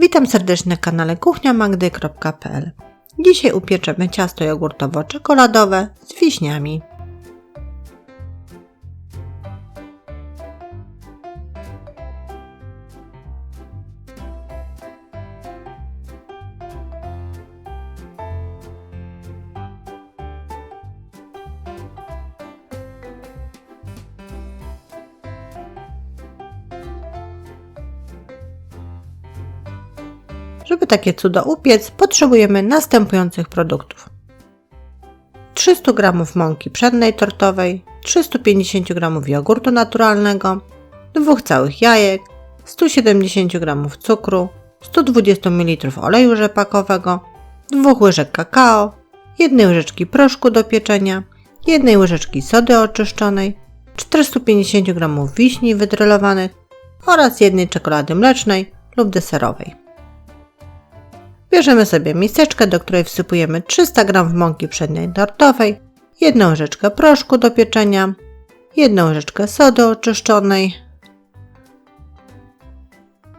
Witam serdecznie na kanale kuchniamagdy.pl. Dzisiaj upieczemy ciasto jogurtowo-czekoladowe z wiśniami. Żeby takie cudo upiec, potrzebujemy następujących produktów: 300 g mąki pszennej tortowej, 350 g jogurtu naturalnego, 2 całych jajek, 170 g cukru, 120 ml oleju rzepakowego, 2 łyżek kakao, 1 łyżeczki proszku do pieczenia, 1 łyżeczki sody oczyszczonej, 450 g wiśni wydrylowanych oraz 1 czekolady mlecznej lub deserowej. Bierzemy sobie miseczkę, do której wsypujemy 300 g mąki pszennej tortowej, 1 łyżeczkę proszku do pieczenia, 1 łyżeczkę sody oczyszczonej,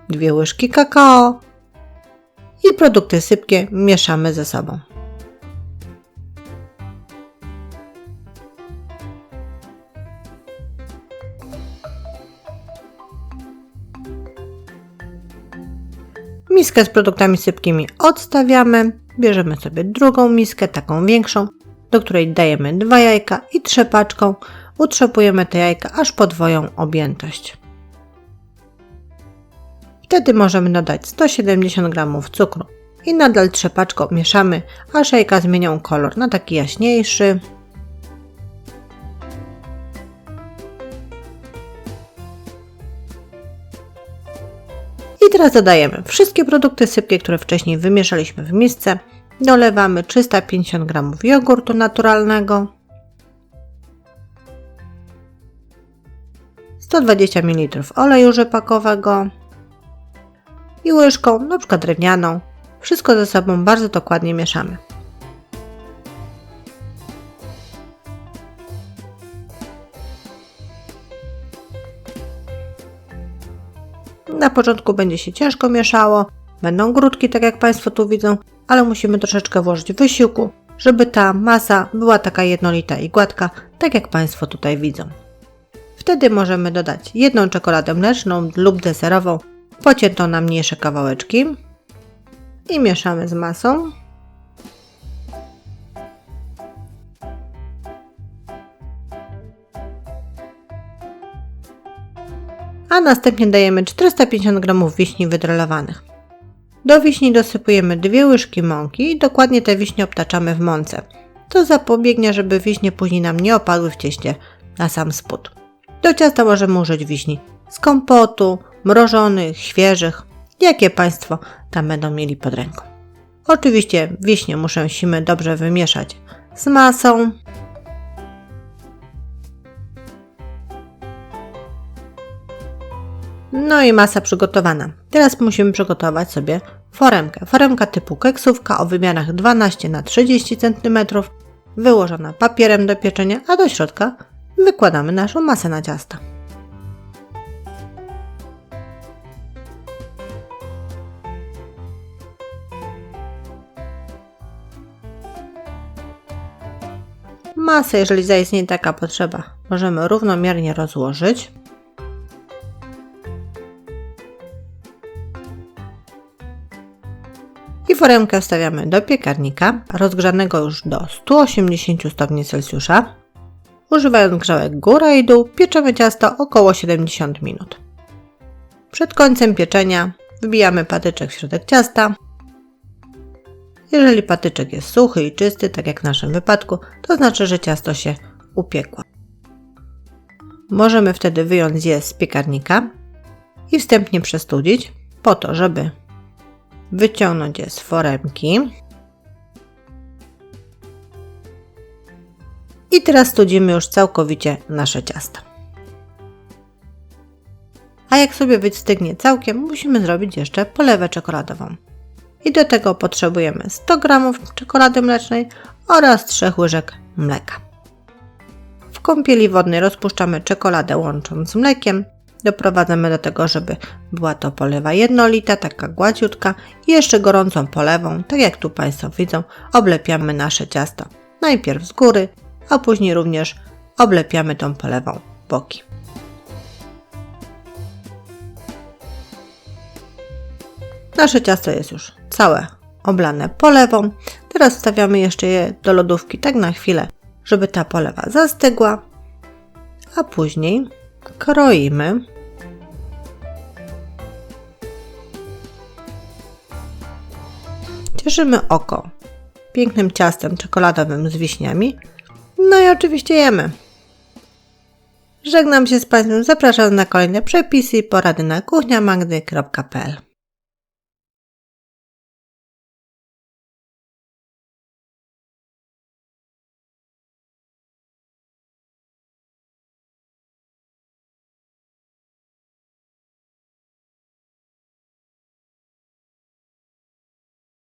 2 łyżki kakao i produkty sypkie mieszamy ze sobą. Miskę z produktami sypkimi odstawiamy, bierzemy sobie drugą miskę, taką większą, do której dajemy 2 jajka i trzepaczką utrzepujemy te jajka aż podwoją objętość. Wtedy możemy dodać 170 g cukru i nadal trzepaczką mieszamy, aż jajka zmienią kolor na taki jaśniejszy. I teraz dodajemy wszystkie produkty sypkie, które wcześniej wymieszaliśmy w misce. Dolewamy 350 g jogurtu naturalnego, 120 ml oleju rzepakowego i łyżką, np. drewnianą, wszystko ze sobą bardzo dokładnie mieszamy. Na początku będzie się ciężko mieszało, będą grudki, tak jak Państwo tu widzą, ale musimy troszeczkę włożyć wysiłku, żeby ta masa była taka jednolita i gładka, tak jak Państwo tutaj widzą. Wtedy możemy dodać 1 czekoladę mleczną lub deserową, pociętą na mniejsze kawałeczki i mieszamy z masą. A następnie dajemy 450 g wiśni wydrylowanych. Do wiśni dosypujemy 2 łyżki mąki i dokładnie te wiśnie obtaczamy w mące. To zapobiegnie, żeby wiśnie później nam nie opadły w cieście na sam spód. Do ciasta możemy użyć wiśni z kompotu, mrożonych, świeżych, jakie Państwo tam będą mieli pod ręką. Oczywiście wiśnie musimy dobrze wymieszać z masą. No i masa przygotowana. Teraz musimy przygotować sobie foremkę. Foremka typu keksówka o wymiarach 12 na 30 cm, wyłożona papierem do pieczenia, a do środka wykładamy naszą masę na ciasto. Masę, jeżeli zaistnieje taka potrzeba, możemy równomiernie rozłożyć. I foremkę wstawiamy do piekarnika, rozgrzanego już do 180 stopni Celsjusza. Używając grzałek góra i dół, pieczemy ciasto około 70 minut. Przed końcem pieczenia wbijamy patyczek w środek ciasta. Jeżeli patyczek jest suchy i czysty, tak jak w naszym wypadku, to znaczy, że ciasto się upiekło. Możemy wtedy wyjąć je z piekarnika i wstępnie przestudzić, po to, żeby wyciągnąć je z foremki. I teraz studzimy już całkowicie nasze ciasto. A jak sobie wystygnie całkiem, musimy zrobić jeszcze polewę czekoladową. I do tego potrzebujemy 100 g czekolady mlecznej oraz 3 łyżek mleka. W kąpieli wodnej rozpuszczamy czekoladę łącząc z mlekiem doprowadzamy do tego, żeby była to polewa jednolita, taka gładziutka i jeszcze gorącą polewą, tak jak tu Państwo widzą, oblepiamy nasze ciasto. Najpierw z góry, a później również oblepiamy tą polewą boki. Nasze ciasto jest już całe oblane polewą. Teraz wstawiamy jeszcze je do lodówki tak na chwilę, żeby ta polewa zastygła, a później kroimy. Cieszymy oko pięknym ciastem czekoladowym z wiśniami. No i oczywiście jemy. Żegnam się z Państwem, zapraszam na kolejne przepisy i porady na kuchniamagdy.pl.